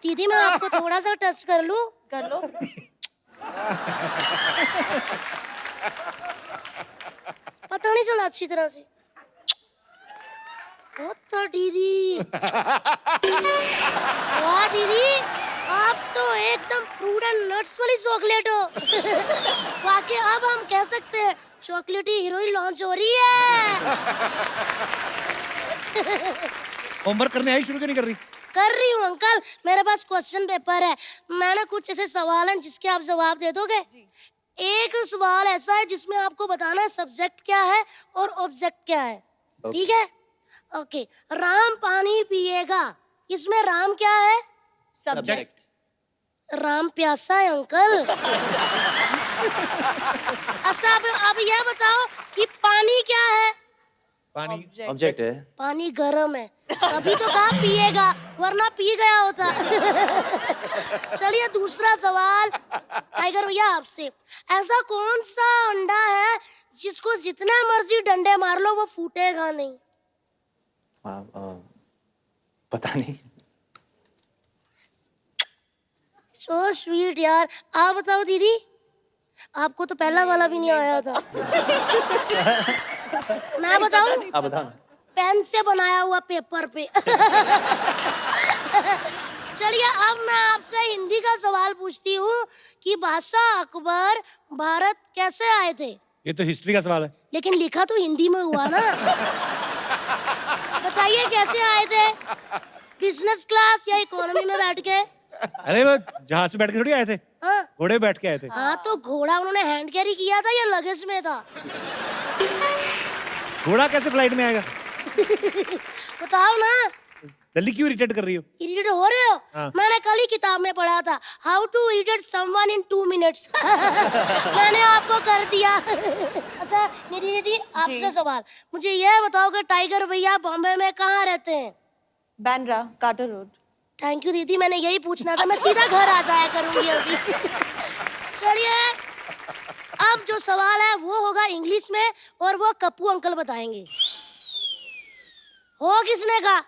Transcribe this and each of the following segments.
दीदी मैं आपको थोड़ा सा टच कर लूं? कर लो। पता नहीं चला अच्छी तरह से। बहुत था दीदी। वाह दीदी, आप तो एकदम फ्रूट एंड नट्स वाली चॉकलेट हो। वाकई अब हम कह सकते हैं चॉकलेटी हीरोइन लॉन्च हो रही है। होमवर्क करने आई, शुरू क्यों नहीं कर रही? कर रही हूँ अंकल, मेरे पास क्वेश्चन पेपर है। मैंने कुछ ऐसे सवाल हैं जिसके आप जवाब दे दोगे? एक सवाल ऐसा है जिसमें आपको बताना है सब्जेक्ट क्या है और ऑब्जेक्ट क्या है। ठीक है? ओके। राम पानी पिएगा, इसमें राम क्या है? सब्जेक्ट। राम प्यासा है अंकल। अच्छा अब यह बताओ कि पानी क्या है? पानी ऑब्जेक्ट है। पानी गर्म है, तभी तो कहा पिएगा, वरना पी गया होता। चलिए दूसरा सवाल टाइगर भैया आपसे, ऐसा कौन सा अंडा है जिसको जितना मर्जी डंडे मार लो वो फूटेगा नहीं? पता नहीं। सो स्वीट यार। आप बताओ दीदी, आपको तो पहला वाला भी नहीं आया था। मैं बताऊं? आप बताओ। पेन से बनाया हुआ पेपर पे। चलिए अब मैं आपसे हिंदी का सवाल पूछती हूँ कि बादशाह अकबर भारत कैसे आए थे? ये तो हिस्ट्री का सवाल है। लेकिन लिखा तो हिंदी में हुआ ना। बताइए कैसे आए थे? बिजनेस क्लास या इकोनॉमी में बैठ के? अरे वो जहाज पे बैठ के थोड़ी आए थे, हाँ घोड़े पे बैठ के आए थे। हाँ, तो घोड़ा उन्होंने हैंड कैरी किया था या लगेज में था? घोड़ा कैसे फ्लाइट में आएगा? बताओ ना। जल्दी क्यों इरिटेट कर रही हो? इरिटेट हो रहे हो? हाँ। मैंने कल ही किताब में पढ़ा था how to irritate someone in 2 minutes. मैंने आपको कर दिया। अच्छा निधि दीदी आपसे सवाल, मुझे यह बताओ कि टाइगर भैया बॉम्बे में कहाँ रहते हैं? Bandra Carter road. Thank you दीदी, मैंने यही पूछना था, मैं सीधा घर आ जाया करूंगी अभी। चलिए अब जो सवाल है वो होगा इंग्लिश में और वो कप्पू अंकल बताएंगे। हो किसने कहा?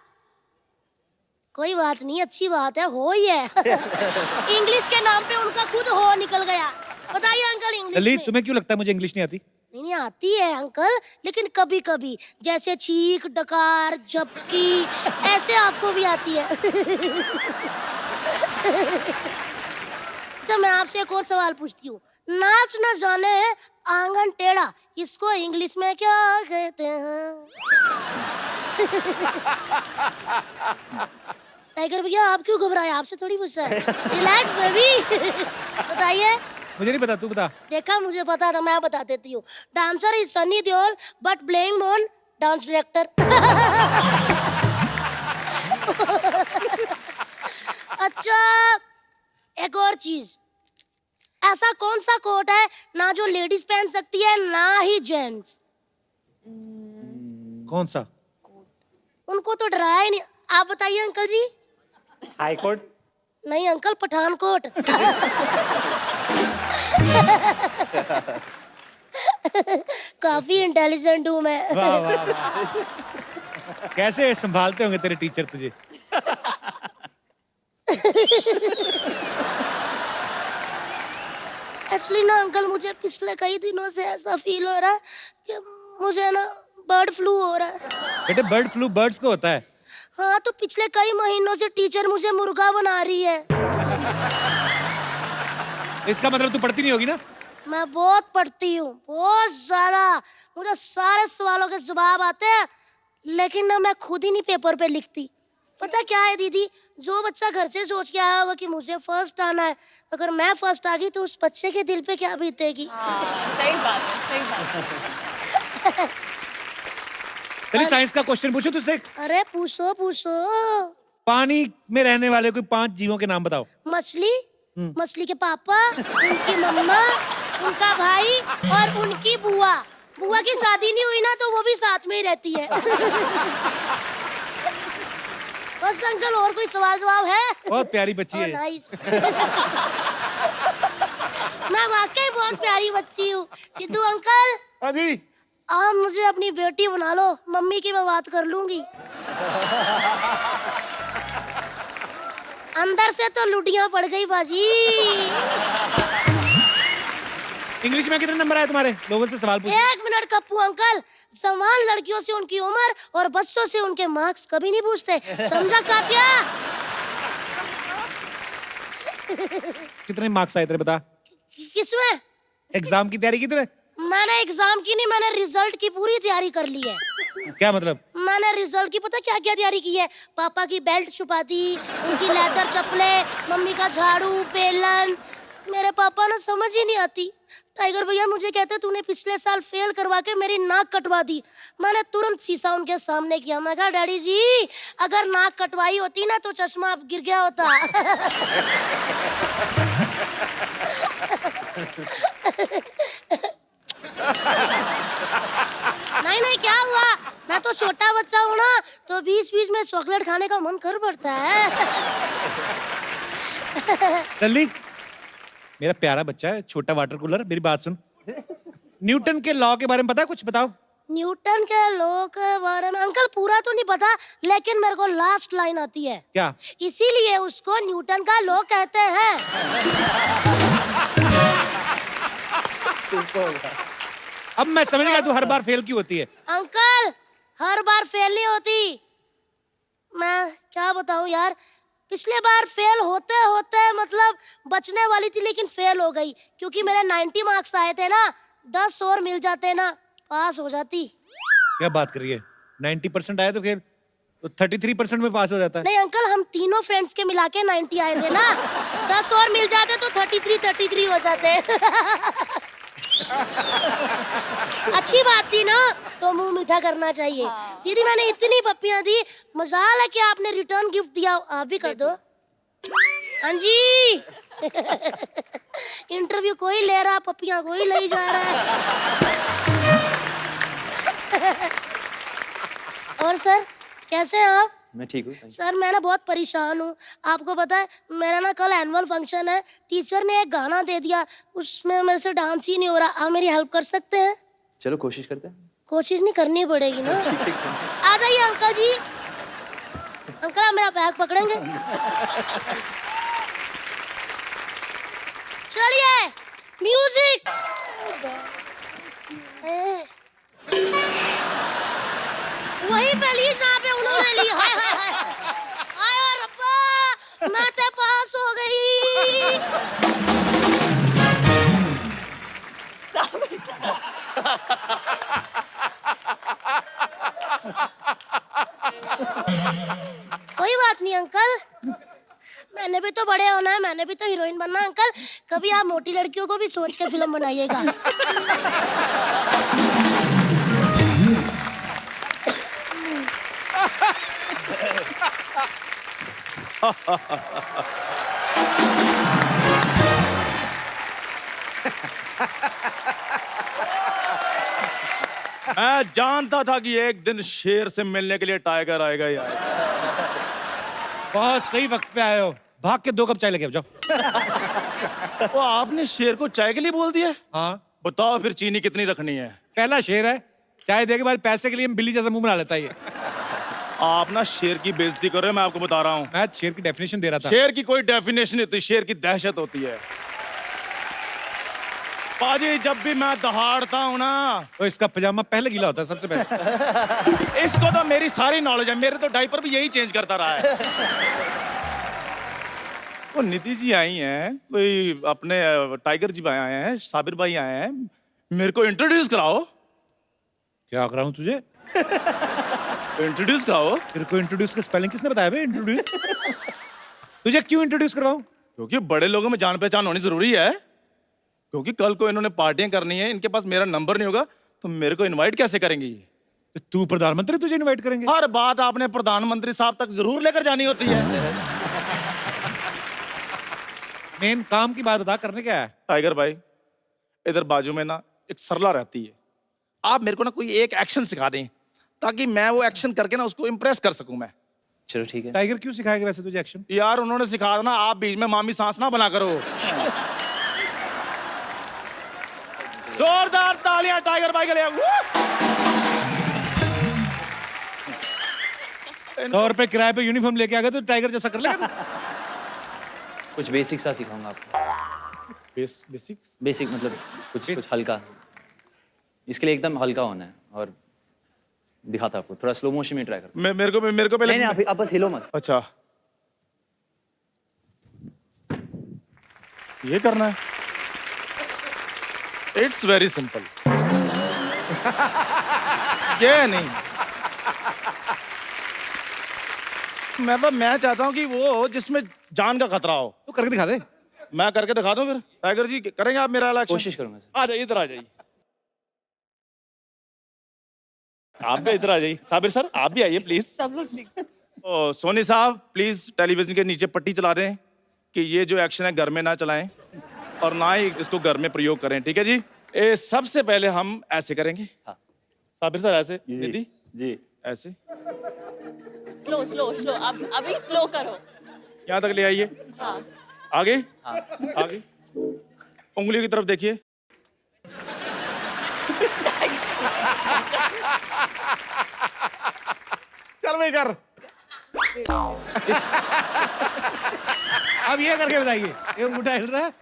कोई बात नहीं, अच्छी बात है, हो ही है। इंग्लिश के नाम पे उनका खुद हो निकल गया। बताइए अंकल इंग्लिश जल्दी, में। तुम्हें क्यों लगता है मुझे इंग्लिश नहीं आती? नहीं आती है अंकल, लेकिन कभी कभी जैसे छींक डकार झपकी ऐसे आपको भी आती है। अच्छा मैं आपसे एक और सवाल पूछती हूँ, नाच न जाने आंगन टेढ़ा, इसको इंग्लिश में क्या कहते हैं? टाइगर भैया आप क्यों घबराए? आपसे थोड़ी पूछा है। Relax baby. बताइए। मुझे नहीं पता, तू बता। देखा मुझे पता था, मैं बता देती हूँ। Dancer is Sunny Deol but blaming on dance director. अच्छा एक और चीज, ऐसा कौन सा कोट है ना जो लेडीज पहन सकती है ना ही जेंट्स? कौन सा? उनको तो डराया ही नहीं। आप बताइए अंकल जी। High court. नहीं अंकल, पठानकोट। काफी इंटेलिजेंट हूँ मैं। वाह वाह वाह। कैसे संभालते होंगे तेरे टीचर तुझे? एक्चुअली ना अंकल, मुझे पिछले कई दिनों से ऐसा फील हो रहा है कि मुझे ना बर्ड फ्लू हो रहा है। बेटे बर्ड फ्लू बर्ड्स को होता है। हाँ तो पिछले कई महीनों से टीचर मुझे मुर्गा बना रही है। इसका मतलब तू पढ़ती नहीं होगी ना? मैं बहुत पढ़ती हूँ, बहुत ज्यादा। मुझे सारे सवालों के जवाब आते हैं, लेकिन ना मैं खुद ही नहीं पेपर पे लिखती। पता क्या है दीदी, जो बच्चा घर से सोच के आया होगा कि मुझे फर्स्ट आना है, अगर मैं फर्स्ट आ गई तो उस बच्चे के दिल पे क्या बीतेगी। सही बात है, सही बात है। चलिए साइंस का क्वेश्चन पूछो तुझसे। अरे पूछो पूछो। पानी में रहने वाले कोई 5 जीवों के नाम बताओ। मछली, मछली के पापा, उनकी मम्मा, उनका भाई और उनकी बुआ। बुआ की शादी नहीं हुई ना तो वो भी साथ में ही रहती है। बस अंकल, और कोई सवाल जवाब है? बहुत प्यारी बच्ची है। नाइस। मैं वाकई बहुत प्यारी बच्ची हूँ। सिद्धू अंकल, हाँ जी। आप मुझे अपनी बेटी बना लो, मम्मी की मैं बात कर लूंगी। अंदर से तो लुटियां पड़ गई बाजी। इंग्लिश में कितने नंबर आए तुम्हारे? लोगों से सवाल पूछ। 1 मिनट कप्पू अंकल, समान लड़कियों से उनकी उम्र और बच्चों से उनके मार्क्स कभी नहीं पूछते, समझा कात्या? कितने मार्क्स आए तेरे बता? किसमें? एग्जाम की तैयारी की तूने? मैंने एग्जाम की नहीं, मैंने रिजल्ट की पूरी तैयारी कर ली है। क्या मतलब? मैंने रिजल्ट की पता क्या क्या तैयारी की है? पापा की बेल्ट छुपा दी, उनकी लेदर चप्पलें, मम्मी का झाड़ू, बेलन। मेरे पापा ना समझ ही नहीं आती। टाइगर भैया मुझे कहते तूने पिछले साल फेल करवा के मेरी नाक कटवा दी। मैंने तुरंत शीशा उनके सामने किया। मैं कहा डैडी जी, अगर नाक कटवाई होती ना तो चश्मा अब गिर गया होता। नहीं नहीं, क्या हुआ? मैं तो छोटा बच्चा हूँ ना, तो बीच बीच में चॉकलेट खाने का मन कर पड़ता है। जल्दी, मेरा प्यारा बच्चा है, छोटा वाटर कूलर, मेरी बात सुन। न्यूटन के लॉ के बारे में पता है? कुछ बताओ। न्यूटन के लॉ के बारे में अंकल पूरा तो नहीं पता, लेकिन मेरे को लास्ट लाइन आती है। क्या? इसीलिए उसको न्यूटन का लॉ कहते हैं। अब मैं समझ गया तू हर बार फेल क्यों होती है। अंकल हर बार फेल नहीं होती। मैं क्या बताऊं यार, पिछले बार फेल होते होते मतलब बचने वाली थी, लेकिन फेल हो गई क्योंकि मेरे 90 मार्क्स आए थे ना। 10 और मिल जाते ना, पास हो जाती। क्या बात कर रही है? 90% आए तो फिर तो 33% में पास हो जाता है। नहीं अंकल, हम तीनों फ्रेंड्स के मिला के 90 आए थे ना। 10 और मिल जाते तो 33 हो जाते। अच्छी बात थी ना, तो मुंह मीठा करना चाहिए। दीदी मैंने इतनी पप्पियां दी, मजाल है कि आपने रिटर्न गिफ्ट दिया, आप भी कर दो। हाँ जी। इंटरव्यू कोई ले रहा, पप्पियां कोई ले जा रहा है। और सर कैसे हैं आप? मैं ठीक हूँ। सर मैं ना बहुत परेशान हूँ। आपको पता है मेरा ना कल एनुअल फंक्शन है, टीचर ने एक गाना दे दिया, उसमें मेरे से डांस ही नहीं हो रहा। आप मेरी हेल्प कर सकते हैं? चलो कोशिश करते हैं। कोशिश नहीं करनी पड़ेगी ना। आ जाइए अंकल जी। अंकल आप मेरा बैग पकड़ेंगे? चलिए म्यूजिक। वही पे ली जहाँ पे उन्होंने ली। हाय हाय हाय हाय रब्बा, मैं तो पास हो गई। कोई बात नहीं अंकल, मैंने भी तो बड़े होना है, मैंने भी तो हीरोइन बनना है। अंकल कभी आप मोटी लड़कियों को भी सोच के फिल्म बनाइएगा। मैं जानता था कि एक दिन शेर से मिलने के लिए टाइगर आएगा ही आएगा। बहुत सही वक्त पे आए हो। भाग के 2 कप चाय लेके आओ, जाओ। वो आपने शेर को चाय के लिए बोल दिया? हाँ, बताओ फिर चीनी कितनी रखनी है? पहला शेर है, चाय दे के बाद पैसे के लिए बिल्ली जैसा मुंह बना लेता है ये। आप ना शेर की बेइज्जती कर रहे हो, मैं आपको बता रहा हूँ। मैं शेर की डेफिनेशन दे रहा था। शेर की कोई डेफिनेशन नहीं होती, शेर की दहशत होती है। पाजी जब भी मैं दहाड़ता हूँ ना, तो इसका पजामा पहले गीला होता है सबसे पहले। इसको तो मेरी सारी नॉलेज है, मेरे तो डायपर भी यही चेंज करता रहा है। वो निधि जी आई हैं, कोई अपने टाइगर जी आए हैं, साबिर भाई आए हैं, मेरे को इंट्रोड्यूस कराओ। क्या कराऊं तुझे? इंट्रोड्यूस कराओ। तेरे को इंट्रोड्यूस का स्पेलिंग किसने बताया बे? इंट्रोड्यूस तुझे क्यों इंट्रोड्यूस करवाऊं? क्योंकि बड़े लोगों में जान पहचान होनी जरूरी है। क्योंकि कल को इन्होंने पार्टियां करनी है, इनके पास मेरा नंबर नहीं होगा, तो मेरे को इनवाइट कैसे करेंगे ये? तो तू प्रधानमंत्री, तुझे इनवाइट करेंगे? हर बात आपने प्रधानमंत्री साहब तक जरूर लेकर जानी होती है। मेन काम की बात बता, करने क्या है? टाइगर भाई इधर बाजू में ना एक सरला रहती है, आप मेरे को ना कोई एक एक्शन सिखा दें ताकि मैं वो एक्शन करके ना उसको इम्प्रेस कर सकूं मैं। चलो ठीक है। टाइगर क्यों सिखाएगा वैसे तुझे एक्शन? यार उन्होंने सिखा देना, आप बीच में मामी सांस ना बना करो। जोरदार तालियां टाइगर भाई के लिए। 100 रुपए किराए पे यूनिफॉर्म लेके आ गए तो टाइगर जैसा कर लेगा तू? कुछ बेसिक सा सिखाऊंगा आपको। बेसिक्स बेसिक मतलब कुछ हल्का। इसके लिए एकदम हल्का होना है और दिखाता आपको। थोड़ा स्लो मोशन में ट्राई करता। मेरे को पहले नहीं, आप बस हिलो मत। अच्छा ये करना है। It's very simple. ये नहीं, मैं चाहता हूं कि वो जिसमें जान का खतरा हो। तो करके दिखा दे। मैं करके दिखा दूं फिर? टाइगर जी करेंगे आप मेरा वाला एक्शन? कोशिश करूंगा सर। आ जाइए, इधर आ जाइए। आप भी इधर आ जाइए। साबिर सर आप भी आइए प्लीज। सब लोग सीखते ओ, सोनी साहब प्लीज टेलीविजन के नीचे पट्टी चला दें कि ये जो एक्शन है घर में ना चलाएं और ना ही इसको घर में प्रयोग करें, ठीक है जी? सबसे पहले हम ऐसे करेंगे। हाँ। साबिर सर ऐसे, निधि जी ऐसे, स्लो स्लो स्लो। अब अभी स्लो करो। यहाँ तक ले आइए। हाँ आगे हाँ। आगे, उंगलियों की तरफ देखिए। चल भाई कर। अब ये करके बताइए, ये अंगूठा हिल रहा है।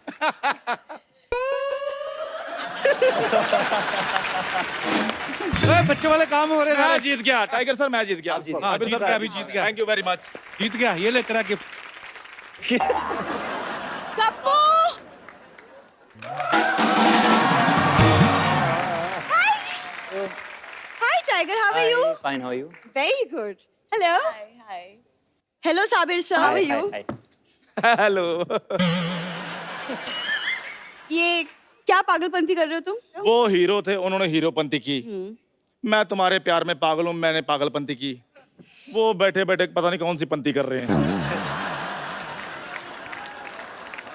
ओए, बच्चों वाले काम हो रहे हैं। मैं जीत गया टाइगर सर, मैं जीत गया। आप जीत गए। हाँ, जीत गया, अभी जीत गया। Thank you very much. जीत गया, ये ले तेरा gift. Kappu. Hi Tiger, how are you? Fine, how are you? Very good. Hello. Hi hi. Hello Sabir sir, how are you? Hi. Hello. ये क्या पागलपंती कर रहे हो तुम? वो हीरो थे, उन्होंने हीरोपंती की। मैं तुम्हारे प्यार में पागल हूँ, मैंने पागलपंती की। वो बैठे बैठे पता नहीं कौन सी पंती कर रहे हैं।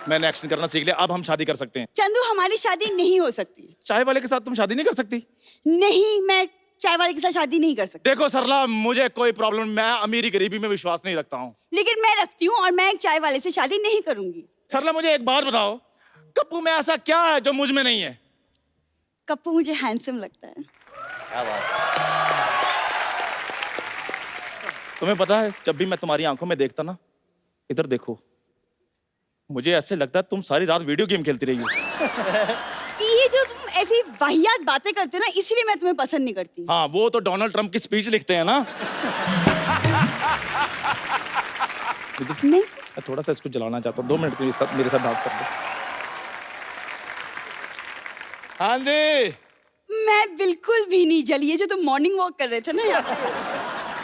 मैंने एक्शन करना सीख लिया, अब हम शादी कर सकते हैं। चंदू हमारी शादी नहीं हो सकती। चाय वाले के साथ तुम शादी नहीं कर सकती? नहीं, मैं चाय वाले के साथ शादी नहीं कर सकती। देखो सरला, मुझे कोई प्रॉब्लम, मैं अमीरी गरीबी में विश्वास नहीं रखता हूँ। लेकिन मैं रखती हूँ और मैं एक चाय वाले से शादी नहीं करूंगी। सरला मुझे एक बात बताओ, कप्पू में ऐसा क्या है जो मुझ में नहीं है? कप्पू मुझे हैंडसम लगता है। क्या बात। तुम्हें पता है, जब भी मैं तुम्हारी आंखों में देखता ना, इधर देखो, मुझे ऐसे लगता है तुम सारी रात वीडियो गेम खेलती रही हो। ये जो तुम ऐसी वाहियात बातें करते हो ना, इसीलिए मैं तुम्हें पसंद नहीं करती। हाँ, वो तो डोनाल्ड ट्रंप की स्पीच लिखते हैं ना। नहीं, मैं थोड़ा सा इसको जलाना चाहता हूँ, 2 मिनट मेरे साथ डांस कर दो। हाँ जी। मैं बिल्कुल भी नहीं जली। ये जो तुम मॉर्निंग वॉक कर रहे थे ना, यहाँ पे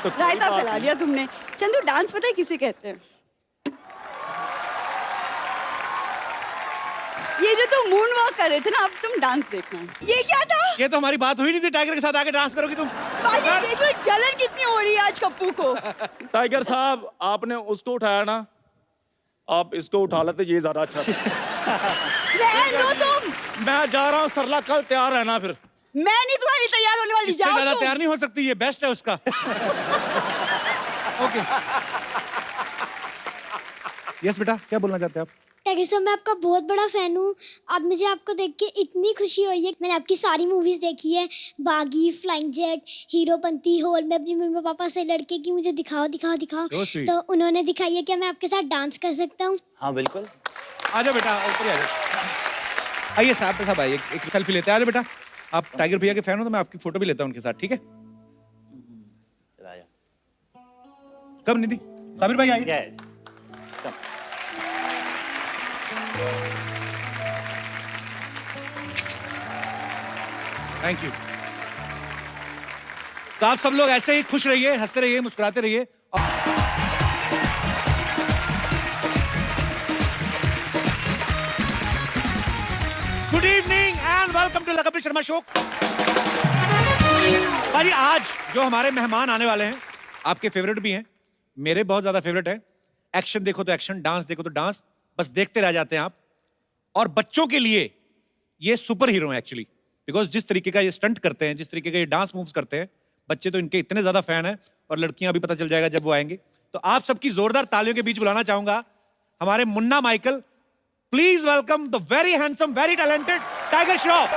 रायता फैला दिया तुमने। चंदू डांस पता है किसे कहते हैं? ये जो तुम मून वॉक कर रहे थे ना, अब तुम डांस देखना। ये क्या था? ये तो हमारी बात हुई नहीं थी, टाइगर के साथ आके डांस करोगी तुम। बाजी देखो जलन कितनी हो रही है आज कप्पू को। टाइगर साहब, आपने उसको उठाया ना, आप इसको उठा लेते, ये ज्यादा अच्छा था। रहने दो तुम। मैं जा रहा हूँ सरला, कल तैयार रहना फिर। मैं नहीं तुम्हारी तैयार होने वाली। इससे जाओ ज्यादा तुम। तैयार नहीं हो सकती, ये बेस्ट है उसका। ओके। यस बेटा, क्या बोलना चाहते हैं आप? टाइगर सर, मैं आपका बहुत बड़ा फैन हूँ। आज मुझे आपको देख के इतनी खुशी हुई है। मैंने आपकी सारी मूवीज़ देखी है, बागी, फ्लाइंग जेट, हीरोपंती, हॉल में अपनी मम्मी पापा से लड़के की मुझे दिखाओ दिखाओ दिखाओ। So sweet. तो उन्होंने दिखाई है। क्या मैं आपके साथ डांस कर सकता हूँ? हाँ बिल्कुल। आजा बेटा, ऊपर ही आजा। आइए साहब आइए, एक सेल्फी लेते हैं। आजा बेटा, आप टाइगर भैया के फैन हो तो मैं आपकी फोटो भी लेता हूँ उनके साथ, ठीक है? चला जा। कब निधि? साबिर भाई आइए। Thank you. तो आप सब लोग ऐसे ही खुश रहिए, हंसते रहिए, मुस्कुराते रहिए। Good evening and welcome to Kapil Sharma show. भाई, आज जो हमारे मेहमान आने वाले हैं, आपके फेवरेट भी हैं, मेरे बहुत ज्यादा फेवरेट हैं। एक्शन देखो तो एक्शन, डांस देखो तो डांस, बस देखते रह जाते हैं आप। और बच्चों के लिए ये सुपर हीरो हैं एक्चुअली, बिकॉज जिस तरीके का ये स्टंट करते हैं, जिस तरीके का ये डांस मूव्स करते हैं, बच्चे तो इनके इतने ज्यादा फैन हैं, और लड़कियां भी पता चल जाएगा जब वो आएंगे। तो आप सबकी जोरदार तालियों के बीच बुलाना चाहूंगा हमारे Munna Michael. Please welcome the very handsome, very talented Tiger Shroff.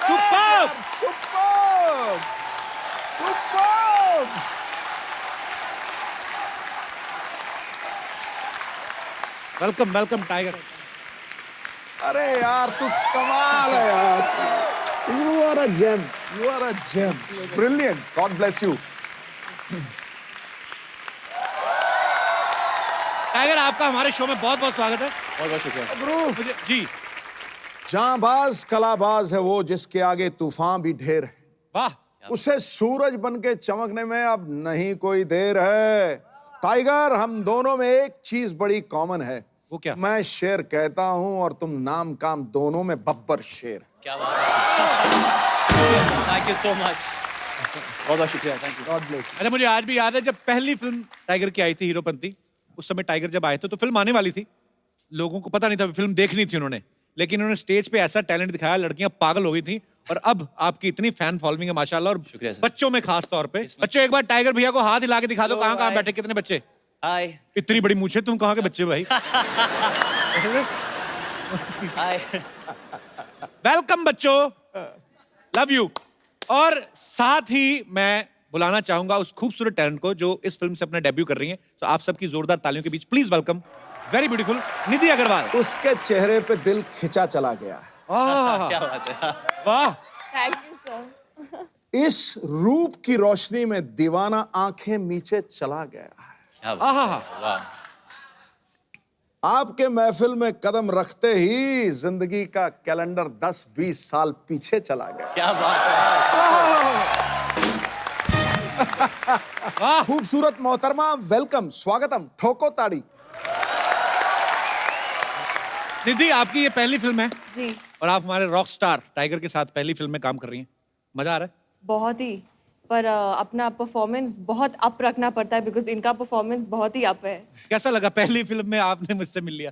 Superb! Superb! Superb! Welcome welcome Tiger. अरे यार तू कमाल है यार। You are a gem, you are a gem, brilliant, God bless you. Tiger आपका हमारे शो में बहुत बहुत स्वागत है। बहुत बहुत शुक्रिया। गुरु, जी जांबाज कलाबाज है वो जिसके आगे तूफान भी ढेर है। वाह, उसे सूरज बन के चमकने में अब नहीं कोई देर है। टाइगर, हम दोनों में एक चीज बड़ी कॉमन है। वो क्या? मैं शेर कहता हूं और तुम नाम काम दोनों में बब्बर शेर। क्या बात है। Thank you so much. बहुत बहुत शुक्रिया। Thank you. God bless. अरे मुझे आज भी याद है जब पहली फिल्म टाइगर की आई थी हीरोपंती, उस समय टाइगर जब आए थे तो फिल्म आने वाली थी, लोगों को पता नहीं था फिल्म देखनी थी उन्होंने, लेकिन उन्होंने स्टेज पे ऐसा टैलेंट दिखाया, लड़कियां पागल हो गई थी। और अब आपकी इतनी फैन फॉलोइंग है माशाल्लाह, और शुक्रिया सर। बच्चों में खास तौर पे। बच्चों एक बार टाइगर भैया को हाथ हिला के दिखा दो, कहाँ कहाँ बैठे, कितने बच्चे? हाय इतनी बड़ी मूछें, तुम कहाँ के बच्चे हो भाई? हाय। वेलकम बच्चों, लव यू। और साथ ही मैं बुलाना चाहूंगा उस खूबसूरत टैलेंट को जो इस फिल्म से अपना डेब्यू कर रही है। तो आप सबकी जोरदार तालियों के बीच प्लीज वेलकम वेरी ब्यूटीफुल निधि अग्रवाल। उसके चेहरे पे दिल खिंचा चला गया है। क्या बात है। वाह, थैंक यू सर। इस रूप की रोशनी में दीवाना आंखें नीचे चला गया है। क्या बात आहा, है। वाह। आपके महफिल में कदम रखते ही जिंदगी का कैलेंडर 10-20 साल पीछे चला गया। क्या बात है। खूबसूरत मोहतरमा, वेलकम, स्वागतम, ठोको ताड़ी। निधि आपकी ये पहली फिल्म है जी, और आप हमारे रॉक स्टार टाइगर के साथ पहली फिल्म में काम कर रही हैं, मजा आ रहा है? बहुत ही। पर अपना परफॉर्मेंस बहुत अप रखना पड़ता है बिकॉज इनका परफॉर्मेंस बहुत ही अप है। कैसा लगा पहली फिल्म में आपने मुझसे मिल लिया?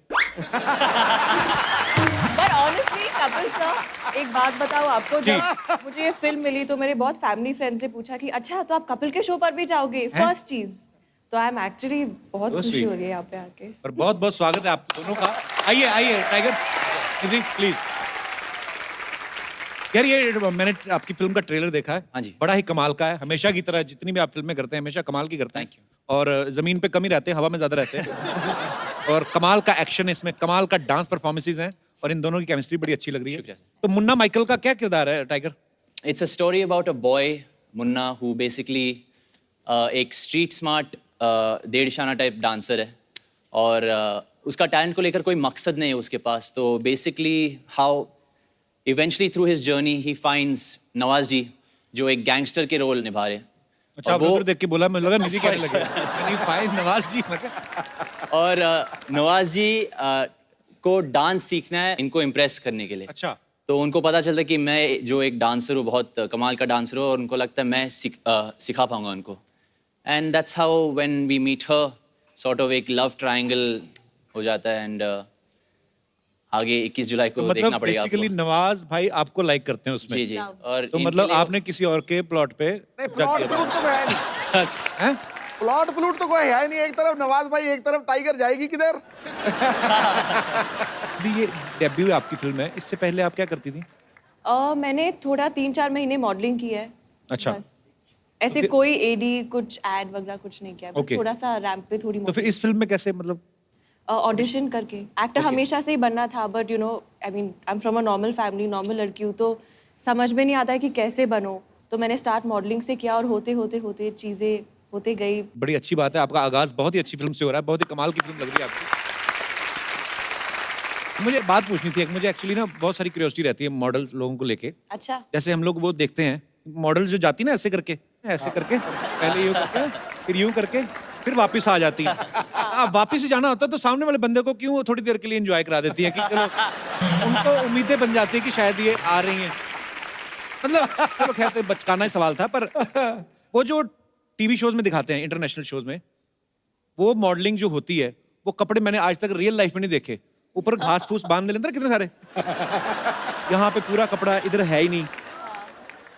पर ऑनेस्टली कपिल सर, एक बात बताओ आपको, जब मुझे ये फिल्म मिली तो मेरे बहुत फैमिली फ्रेंड्स ने पूछा कि अच्छा तो आप कपिल के शो पर भी जाओगे, फर्स्ट चीज। तो आई एम एक्चुअली बहुत So खुशी sweet. हो रही है यहाँ पे आके। और बहुत बहुत स्वागत है आप दोनों का। आइए आइए टाइगर, निधि प्लीज। यार ये मैंने आपकी फिल्म का ट्रेलर देखा है। हाँ जी। बड़ा ही कमाल का है, हमेशा की तरह जितनी भी आप फिल्में करते हैं हमेशा कमाल की करते हैं। Thank you. और जमीन पे कम ही रहते हैं, हवा में ज्यादा रहते हैं। और कमाल का एक्शन है इसमें, कमाल का डांस परफॉर्मेंसेज हैं, और इन दोनों की केमिस्ट्री बड़ी अच्छी लग रही है। शुक्रिया। तो मुन्ना माइकल का क्या किरदार है tiger? It's a story about a boy, Munna, who basically एक स्ट्रीट स्मार्ट डेढ़शाना टाइप डांसर है, और उसका टैलेंट को लेकर कोई मकसद नहीं है उसके पास। तो basically how eventually through his journey he finds Nawaz ji, जो एक गैंगस्टर के रोल निभा रहे हैं। अच्छा, और आप उधर देख के बोला, मुझे लगा निधि कहने लगे। नहीं, फाइन नवाज जी और नवाज जी को डांस सीखना है इनको इम्प्रेस करने के लिए। अच्छा, तो उनको पता चलता है कि मैं जो एक डांसर हूँ, बहुत कमाल का डांसर हूँ, और उनको लगता है मैं सिखा पाऊंगा उनको। And that's how when we meet her, sort of एक लव ट्रायंगल हो जाता है। एंड आगे 21 जुलाई को तो देखना मतलब पड़ेगा बेसिकली आपको। नवाज भाई आपको लाइक करते हैं उसमें? जी जी। और तो इनके मतलब लिए- आपने किसी और के प्लॉट पे नहीं, प्लॉट प्लूट तो कोई है नहीं। हैं? प्लॉट प्लूट तो कोई है नहीं। एक तरफ नवाज भाई, एक तरफ टाइगर, जाएगी किधर? अभी ये डेब्यू आपकी फिल्म है, इससे पहले आप क्या करती थी? मैंने थोड़ा 3-4 महीने मॉडलिंग की है। अच्छा। बस। ऐसे कोई एडी कुछ एड वगैरह कुछ नहीं किया, बस Okay. थोड़ा सा रैंप पे थोड़ी तो फिर इस फिल्म में कैसे, मतलब ऑडिशन करके। एक्टर हमेशा से ही बनना था, but you know I mean I am from a normal family, normal लड़की हूँ, तो समझ में नहीं आता है कि कैसे बनो। तो मैंने स्टार्ट मॉडलिंग से किया, और होते होते होते चीज़ें होते गई। बड़ी अच्छी बात है, आपका आगाज बहुत ही अच्छी फिल्म से हो रहा है, बहुत ही कमाल की फिल्म लग रही है आपकी। मुझे बात पूछनी थी, एक मुझे एक्चुअली ना बहुत सारी क्यूरियोसिटी रहती है मॉडल्स लोगों को लेके। अच्छा। जैसे हम लोग वो देखते हैं मॉडल जो जाती ना ऐसे करके पहले यूं करके, फिर यूं करके, फिर वापस आ जाती है। अब वापस ही जाना होता है तो सामने वाले बंदे को क्यों थोड़ी देर के लिए एंजॉय करा देती है कि चलो, उनको उम्मीदें बन जाती है कि शायद ये आ रही हैं। मतलब चलो खैर, तो बचकाना ही सवाल था, पर वो जो टीवी शोज में दिखाते हैं, इंटरनेशनल शोज में, वो मॉडलिंग जो होती है, वो कपड़े मैंने आज तक रियल लाइफ में नहीं देखे। ऊपर घास फूस बांध लेते हैं कितने सारे, यहाँ पे पूरा कपड़ा, इधर है ही नहीं,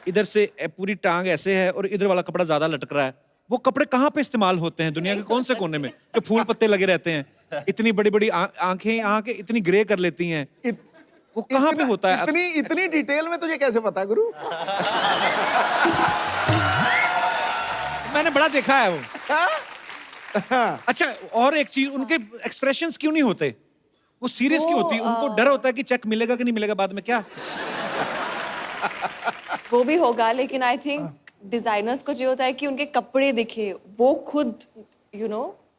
इधर से पूरी टांग ऐसे है और इधर वाला कपड़ा ज्यादा लटक रहा है। वो कपड़े कहाँ पे इस्तेमाल होते हैं दुनिया के कौन से कोने में, जो फूल पत्ते लगे रहते हैं, इतनी बड़ी बड़ी आंखें यहाँ के इतनी ग्रे कर लेती हैं, वो कहाँ पे होता है? इतनी डिटेल में तुझे कैसे पता गुरु? मैंने बड़ा देखा है वो। हाँ? अच्छा, और एक चीज, उनके एक्सप्रेशंस क्यों नहीं होते? वो सीरियस क्यों होती? उनको डर होता है कि चेक मिलेगा कि नहीं मिलेगा बाद में, क्या? वो भी होगा, लेकिन आई थिंक डिजाइनर्स को जो होता है कि उनके कपड़े दिखे, वो खुद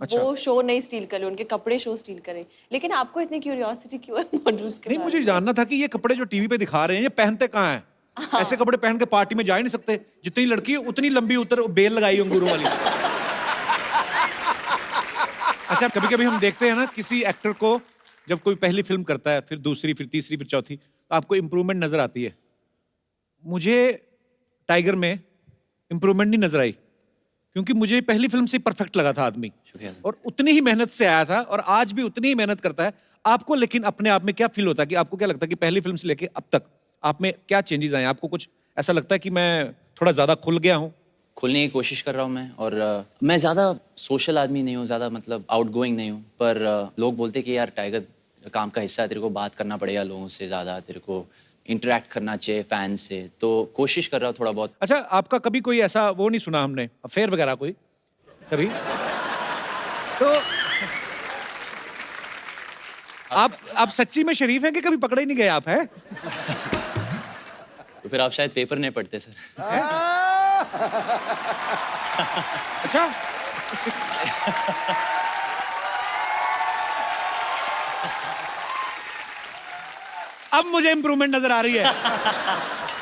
अच्छा। वो शो नहीं स्टील करे, उनके कपड़े शो स्टील करे। लेकिन आपको इतनी क्यूरियोसिटी क्यों है मॉडल्स के नहीं, बारे मुझे में? जानना था कि ये कपड़े जो टीवी पे दिखा रहे हैं, ये पहनते कहाँ हैं? ऐसे कपड़े पहन के पार्टी में जा ही नहीं सकते। जितनी लड़की उतनी लंबी उतर बेल लगाई अंगूरों वाली। अच्छा, कभी कभी हम देखते हैं ना किसी एक्टर को, जब कोई पहली फिल्म करता है, फिर दूसरी, फिर तीसरी, फिर चौथी, तो आपको इम्प्रूवमेंट नजर आती है। मुझे टाइगर में इम्प्रूवमेंट नहीं नजर आई, क्योंकि मुझे पहली फिल्म से परफेक्ट लगा था आदमी, शुक्रिया। और उतनी ही मेहनत से आया था, और आज भी उतनी ही मेहनत करता है। आपको लेकिन अपने आप में क्या फील होता है, कि आपको क्या लगता है कि पहली फिल्म से लेके अब तक आप में क्या चेंजेस आए? आपको कुछ ऐसा लगता है कि मैं थोड़ा ज्यादा खुल गया हूँ? खुलने की कोशिश कर रहा हूँ मैं, और मैं ज़्यादा सोशल आदमी नहीं हूँ, ज़्यादा मतलब आउटगोइंग नहीं हूँ, पर लोग बोलते हैं कि यार टाइगर काम का हिस्सा है, तेरे को बात करना पड़ेगा लोगों से ज़्यादा, तेरे को इंटरेक्ट करना चाहिए फैंस से, तो कोशिश कर रहा हूँ थोड़ा बहुत। अच्छा, आपका कभी कोई ऐसा वो नहीं सुना हमने, अफेयर वगैरह कोई कभी? तो आप सच्ची में शरीफ हैं कि कभी पकड़े ही नहीं गए आप, हैं? तो फिर आप शायद पेपर नहीं पढ़ते सर। अच्छा। अब मुझे इंप्रूवमेंट नजर आ रही है।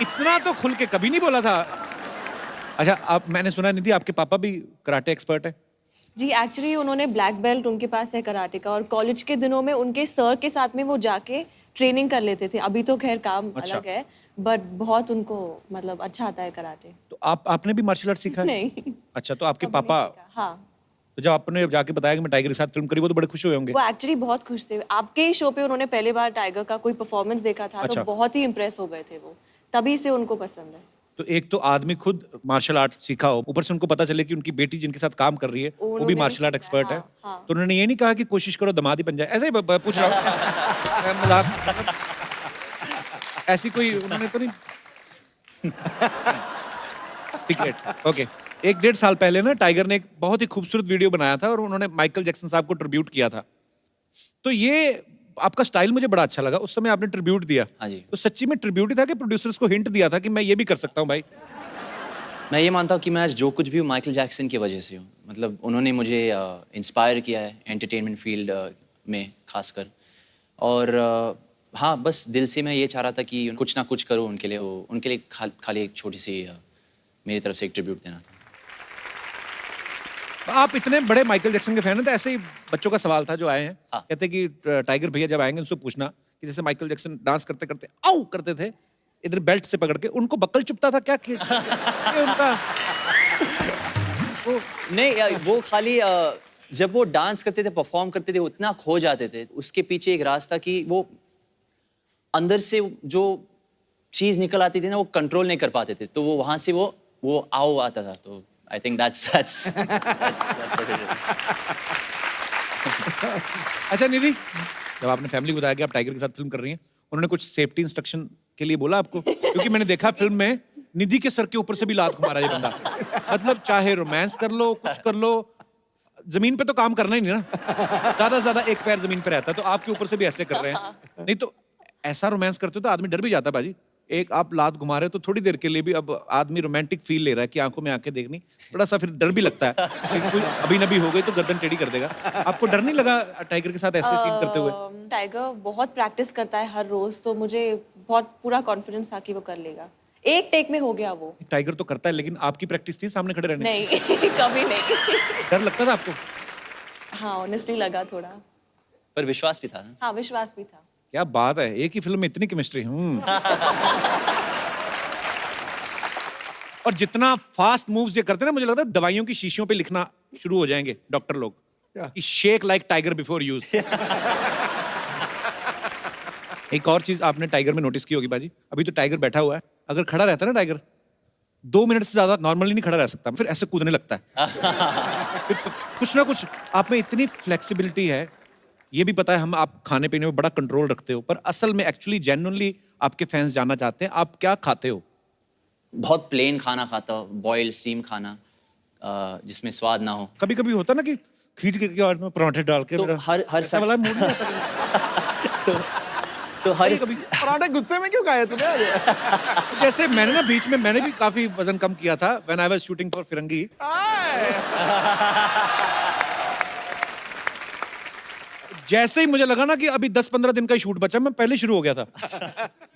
इतना तो खुल के कभी नहीं बोला था। अच्छा, आप, मैंने सुना निधि आपके पापा भी कराटे एक्सपर्ट है? जी, एक्चुअली उन्होंने ब्लैक बेल्ट उनके पास है कराटे का, और कॉलेज के दिनों में उनके सर के साथ में वो जाके ट्रेनिंग कर लेते थे। अभी तो खैर काम अच्छा। अलग है, बट बहुत उनको मतलब अच्छा आता है कराटे। तो आपने भी मार्शल आर्ट सीखा है? नहीं। अच्छा, तो आपके कभी पापा, नहीं सीखा, हाँ। तो जब आपने जाके बताया कि मैं टाइगर के साथ फिल्म करी, वो तो बड़े खुश हुए होंगे। वो एक्चुअली बहुत खुश थे। आपके ही शो पे उन्होंने पहली बार टाइगर का कोई परफॉर्मेंस देखा था, अच्छा। तो बहुत ही इम्प्रेस हो गए थे वो, तभी से उनको पसंद है। तो एक तो आदमी खुद मार्शल आर्ट सीखा हो, ऊपर से उनको पता चले कि उनकी बेटी जिनके साथ काम कर रही है वो भी उन्होंने मार्शल आर्ट सीखा है, एक्सपर्ट है, हाँ, हाँ। तो उन्होंने ये नहीं कहा कि कोशिश करो दामाद ही बन जाए? ऐसे ही पूछ रहा हूँ। मैं मजाक, ऐसी कोई उन्होंने तो नहीं। Secret, okay. 1-1.5 साल पहले ना टाइगर ने एक बहुत ही खूबसूरत वीडियो बनाया था, और उन्होंने माइकल जैक्सन साहब को ट्रिब्यूट किया था। तो ये आपका स्टाइल मुझे बड़ा अच्छा लगा। उस समय आपने ट्रिब्यूट दिया, हाँ जी। तो सच्ची में ट्रिब्यूट ही था कि प्रोड्यूसर्स को हिंट दिया था कि मैं ये भी कर सकता हूँ भाई? मैं ये मानता हूँ कि मैं आज जो कुछ भी हूँ माइकल जैक्सन की वजह से हूँ। मतलब उन्होंने मुझे इंस्पायर किया है एंटरटेनमेंट फील्ड में खासकर, और हाँ, बस दिल से मैं ये चाह रहा था कि कुछ ना कुछ करूँ उनके लिए। उनके लिए खाली एक छोटी सी मेरी तरफ से एक ट्रिब्यूट देना था। आप इतने बड़े माइकल जैक्सन के फैन हैं, तो ऐसे ही बच्चों का सवाल था जो आए हैं। हाँ। कहते कि टाइगर भैया जब आएंगे उनसे पूछना कि जैसे माइकल जैक्सन डांस करते करते आउ करते थे, इधर बेल्ट से पकड़ के, उनको बक्कल चुभता था क्या कि उनका नहीं यार, वो खाली जब वो डांस करते थे, परफॉर्म करते थे, उतना खो जाते थे। उसके पीछे एक राज था कि वो अंदर से जो चीज निकल आती थी ना, वो कंट्रोल नहीं कर पाते थे, तो वो वहां से वो आओ आता था। तो I think that's what it is. अच्छा निधि, जब आपने फैमिली को बताया कि आप टाइगर के साथ फिल्म कर रही हैं, उन्होंने कुछ सेफ्टी इंस्ट्रक्शन के लिए बोला आपको? क्योंकि मैंने देखा फिल्म में निधि के सर के ऊपर से भी लात मारा ये बंदा। मतलब चाहे रोमांस कर लो, कुछ कर लो, जमीन पे तो काम करना ही नहीं ना। ज्यादा से ज्यादा एक पैर जमीन पे रहता है, तो आपके ऊपर से भी ऐसे कर रहे हैं। नहीं तो ऐसा रोमांस करते हो तो आदमी डर भी जाता है बाजी। एक आप लात घुमा रहे हो तो थोड़ी देर के लिए भी अब आदमी रोमांटिक फील ले रहा है कि आंखों में आंखें देखनी, थोड़ा सा फिर डर भी लगता है कि कोई अभी नबी हो गई तो गर्दन टेढ़ी कर देगा। आपको डर नहीं लगा टाइगर के साथ ऐसे सीन करते हुए? टाइगर बहुत प्रैक्टिस करता है हर रोज, तो मुझे बहुत पूरा कॉन्फिडेंस था कि वो कर लेगा। एक टेक में हो गया वो। टाइगर तो करता है, लेकिन आपकी प्रैक्टिस थी सामने खड़े रहने की? नहीं कभी नहीं। डर लगता था आपको? हाँ, ऑनेस्टली लगा थोड़ा। पर विश्वास भी था ना। हाँ, विश्वास भी था। क्या बात है, एक ही फिल्म में इतनी केमिस्ट्री। और जितना फास्ट मूव्स ये करते हैं ना, मुझे लगता है दवाइयों की शीशियों पे लिखना शुरू हो जाएंगे डॉक्टर लोग कि shake like tiger before use. एक और चीज आपने टाइगर में नोटिस की होगी बाजी, अभी तो टाइगर बैठा हुआ है, अगर खड़ा रहता है ना टाइगर, 2 मिनट से ज्यादा नॉर्मली नहीं खड़ा रह सकता, फिर ऐसे कूदने लगता है। फिर कुछ ना कुछ आप में इतनी फ्लेक्सिबिलिटी है। ये भी पता है हम आप खाने पीने में बड़ा कंट्रोल रखते हो, पर असल में एक्चुअली जेन्युइनली आपके फैंस जानना चाहते हैं आप क्या खाते हो? बहुत प्लेन खाना खाता हूँ, बॉइल्ड स्टीम खाना जिसमें स्वाद ना हो। कभी कभी होता ना कि खींच के क्या में पराठे डाल के तो मेरा हर ऐसा वाला मूड नहीं आता। तो हर पराठे गुस्से में क्यों खाए तूने? जैसे मैंने ना बीच में मैंने भी काफी वजन कम किया था when I was shooting for Firangi. जैसे ही मुझे लगा ना कि अभी 10-15 दिन का ही शूट बचा, मैं पहले शुरू हो गया था।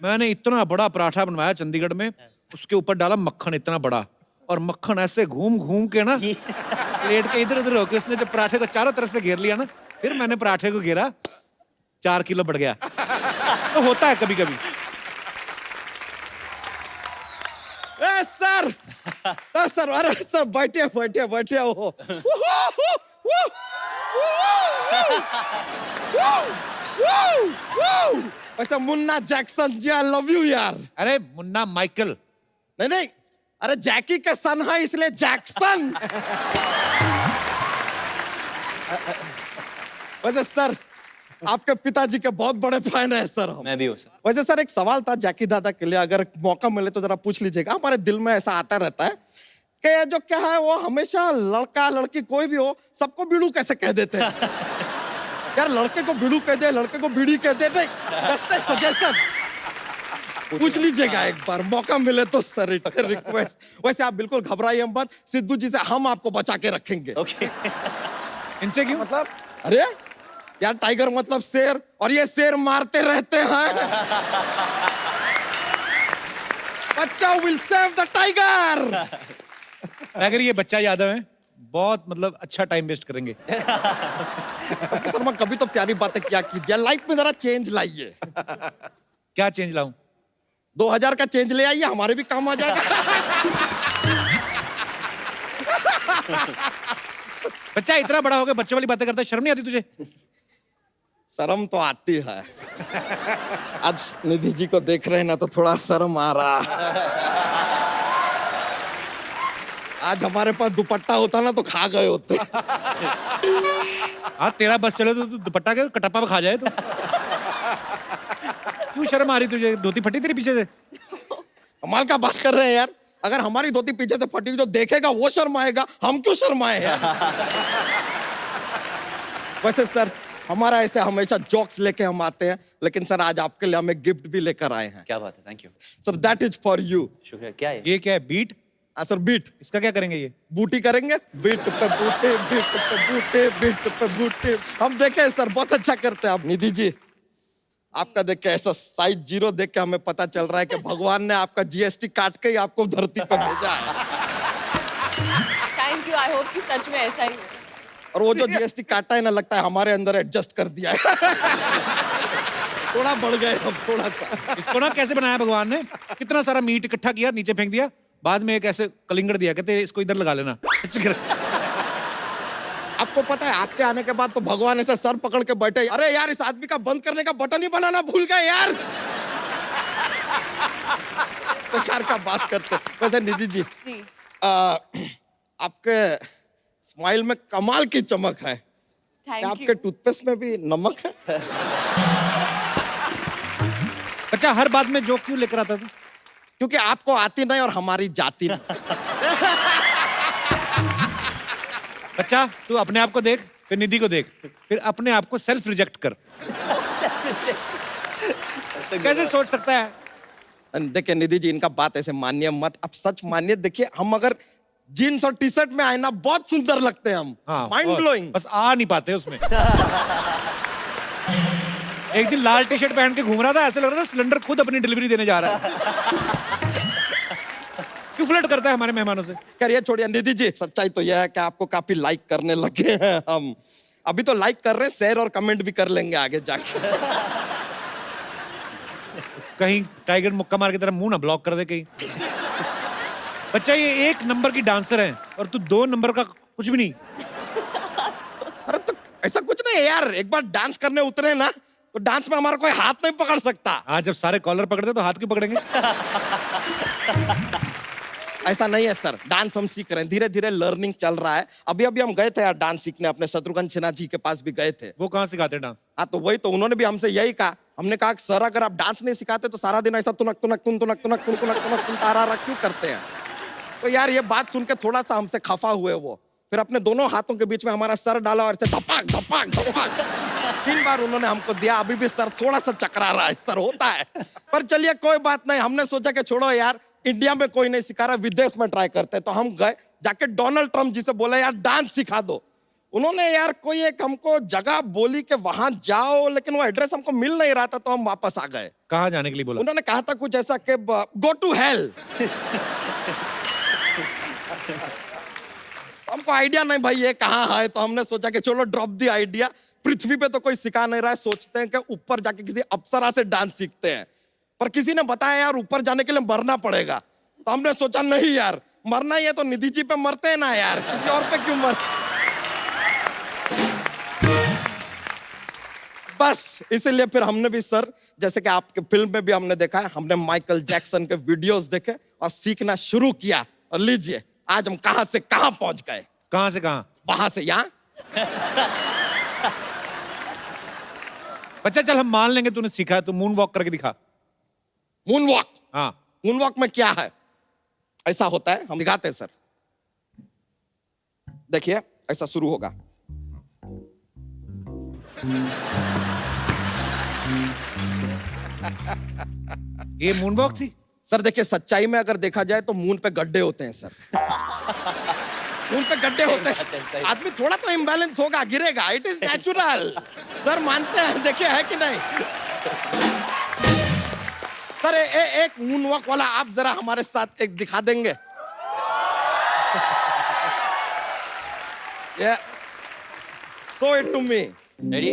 मैंने इतना बड़ा पराठा बनवाया चंडीगढ़ में, उसके ऊपर डाला मक्खन इतना बड़ा, और मक्खन ऐसे घूम घूम के ना प्लेट के इधर उधर होके उसने जब पराठे को चारों तरफ से घेर लिया ना, फिर मैंने पराठे को घेरा, 4 किलो बढ़ गया। तो होता है कभी कभी। सर सर, अरे सर बैठे बैठे बैठे हो। वैसे Munna Jackson ji, I love you यार। अरे मुन्ना माइकल। नहीं नहीं, अरे जैकी के सन है इसलिए जैक्सन। वैसे सर आपके पिताजी के बहुत बड़े फैन है सर हम। मैं भी हूँ सर। वैसे सर एक सवाल था जैकी दादा के लिए, अगर मौका मिले तो जरा पूछ लीजिएगा। हमारे दिल में ऐसा आता रहता है कि जो क्या है वो हमेशा लड़का लड़की कोई भी हो सबको बीड़ू कैसे कह देते हैं। यार लड़के को बीड़ू कह दे, लड़के को बीड़ी कह दे, सजेशन पूछ लीजिएगा एक बार मौका मिले तो सर, रिक्वेस्ट। वैसे आप बिल्कुल घबराइए मत, सिद्धू जी से हम आपको बचा के रखेंगे। ओके। इनसे क्यों? मतलब अरे यार टाइगर मतलब शेर, और ये शेर मारते रहते हैं। बच्चा विल सेव द टाइगर। अगर ये बच्चा यादव है, बहुत मतलब अच्छा टाइम वेस्ट करेंगे। शर्मा कभी तो प्यारी बातें क्या कीजिए, लाइफ में जरा चेंज लाइए। क्या चेंज लाऊं? 2000 का चेंज ले आइए, हमारे भी काम आ जाएगा। बच्चा इतना बड़ा हो गया बच्चों वाली बातें करता है, शर्म नहीं आती तुझे? शर्म तो आती है। आज निधि जी को देख रहे हैं ना तो थोड़ा शर्म आ रहा। आज हमारे पास दुपट्टा होता ना तो खा गए होते। हाँ तेरा बस चले तो तू दुपट्टा के कटप्पा पे खा जाए तो। क्यों शर्म आ रही तुझे? धोती फटी तेरे पीछे से? कमाल का बात कर रहे हैं यार। अगर हमारी धोती पीछे से फटी जो देखेगा वो शर्माएगा, हम क्यों शर्माए यार। वैसे सर हमारा ऐसे हमेशा जोक्स लेके हम आते हैं, लेकिन सर आज आपके लिए हमें गिफ्ट भी लेकर आए हैं। क्या बात है, thank you. Sir that is for you. शुक्रिया। क्या है? ये क्या है? बीट? Sir beat. इसका क्या करेंगे ये? बूटी करेंगे, बीट पे बूटे, बीट पे बूटे, बीट पे बूटे। हम देखे सर बहुत अच्छा करते हैं आप। निधि जी आपका देख के ऐसा साइज 0 देख के हमें पता चल रहा है कि भगवान ने आपका जीएसटी काट के ही आपको धरती पे भेजा है। थैंक यू, आई होप कि सच में ऐसा ही हो। और वो जो जीएसटी काटा है ना, लगता है हमारे अंदर एडजस्ट कर दिया है। थोड़ा बढ़ गए हम, थोड़ा सा। इसको ना कैसे बनाया भगवान ने? कितना सारा मीट इकट्ठा किया, नीचे फेंक दिया, बाद में एक ऐसे कलिंगड़ दिया, कहते इसको इधर लगा लेना। आपको पता है आपके आने के बाद तो भगवान ऐसे सर पकड़ के बैठे, अरे यार इस आदमी का बंद करने का बटन ही बनाना भूल गए यार। बेकार का बात करते। वैसे निधि जी आपके स्माइल में कमाल की चमक है। क्या आपके टूथपेस्ट में भी नमक है? अच्छा हर बात में जोक क्यों लेकर आता तू? क्योंकि आपको आती नहीं और हमारी जाती नहीं। बच्चा तू अपने आप को देख, फिर निधि को देख, फिर अपने आप को सेल्फ रिजेक्ट कर। कैसे सोच सकता है? देखिए निधि जी इनका बात ऐसे मानिए मत, आप सच मानिए। देखिए हम अगर जीन्स और टी शर्ट में आए ना बहुत सुंदर लगते हैं हम। हाँ, माइंड ब्लोइंग। बस आ नहीं पाते उसमें। एक दिन लाल टी शर्ट पहन के घूम रहा था, ऐसे लग रहा था सिलेंडर खुद अपनी डिलीवरी देने जा रहा है। क्यों फ्लर्ट करता है हमारे मेहमानों से? करिए छोड़िए। निधि जी सच्चाई तो यह है कि आपको काफी लाइक करने लगे हैं हम। अभी तो लाइक कर रहे हैं, शेयर और कमेंट भी कर लेंगे आगे जाके। कहीं टाइगर मुक्का मार की तरह मुंह ना ब्लॉक कर दे कहीं। बच्चा ये 1 नंबर की डांसर है और तू 2 नंबर का कुछ भी नहीं। अरे तो ऐसा कुछ नहीं है यार, एक बार डांस करने उतरे ना तो डांस में हमारा कोई हाथ नहीं पकड़ सकता। आज जब सारे कॉलर पकड़ते तो हाथ क्यों पकड़ेंगे? ऐसा नहीं है सर, डांस हम सीख रहे हैं, धीरे धीरे लर्निंग चल रहा है। अभी अभी हम गए थे यार डांस सीखने, अपने शत्रुघ्न सिन्हा जी के पास भी गए थे। वो कहाँ सिखाते हैं डांस? हाँ तो वही तो उन्होंने भी हमसे यही कहा। हमने कहा कि सर अगर आप डांस नहीं सिखाते तो सारा दिन ऐसा तुनक तुनक तुन तुनक तुनक तुन तुनक तुनक तुन तारा क्यों करते हैं? तो यार ये बात सुन के थोड़ा सा हमसे खफा हुए वो। फिर अपने दोनों हाथों के बीच में हमारा सर डाला और ऐसे धपाक धपाक धपाक 3 बार उन्होंने हमको दिया। अभी भी सर थोड़ा सा चकरा रहा है, सर होता है। पर चलिए कोई बात नहीं, हमने सोचा कि छोड़ो यार, इंडिया में कोई नहीं सिखा रहा, विदेश में ट्राई करते। तो हम गए, जाके डोनाल्ड ट्रम्प जी से बोले यार डांस सिखा दो। उन्होंने यार कोई एक हमको जगह बोली कि वहां जाओ, लेकिन वो एड्रेस हमको मिल नहीं रहा था, तो हम वापस आ गए। कहाँ जाने के लिए बोला? उन्होंने कहा था कुछ ऐसा कि गो टू हेल। हमको आइडिया नहीं भाई ये कहाँ है, तो हमने सोचा कि चलो ड्रॉप दी आइडिया। पृथ्वी पे तो कोई सिखा नहीं रहा है, सोचते हैं कि ऊपर जाके किसी अप्सरा से डांस सीखते हैं। पर किसी ने बताया यार ऊपर जाने के लिए मरना पड़ेगा, तो हमने सोचा नहीं यार, मरना ही है तो निधि जी पे मरते हैं ना यार, किसी और पे क्यों मर। बस इसीलिए फिर हमने भी सर, जैसे कि आपके फिल्म में भी हमने देखा है, हमने माइकल जैक्सन के वीडियोस देखे और सीखना शुरू किया। और लीजिए आज हम कहां से कहां पहुंच गए। कहाँ से कहाँ? वहां से यहां। बच्चा चल हम मान लेंगे तूने सीखा है, तो मून वॉक करके दिखा। Moon walk. हाँ मून वॉक में क्या है, ऐसा होता है, हम दिखाते हैं सर। देखिए ऐसा शुरू होगा। ये मून वॉक थी? सर देखिए सच्चाई में अगर देखा जाए तो मून पे गड्ढे होते हैं सर। मून पे गड्ढे होते हैं, आदमी थोड़ा तो इम्बैलेंस होगा, गिरेगा, इट इज नेचुरल। सर मानते हैं, देखिए है कि नहीं सर? एक मून वॉक वाला आप जरा हमारे साथ एक दिखा देंगे? Show it to me. Ready?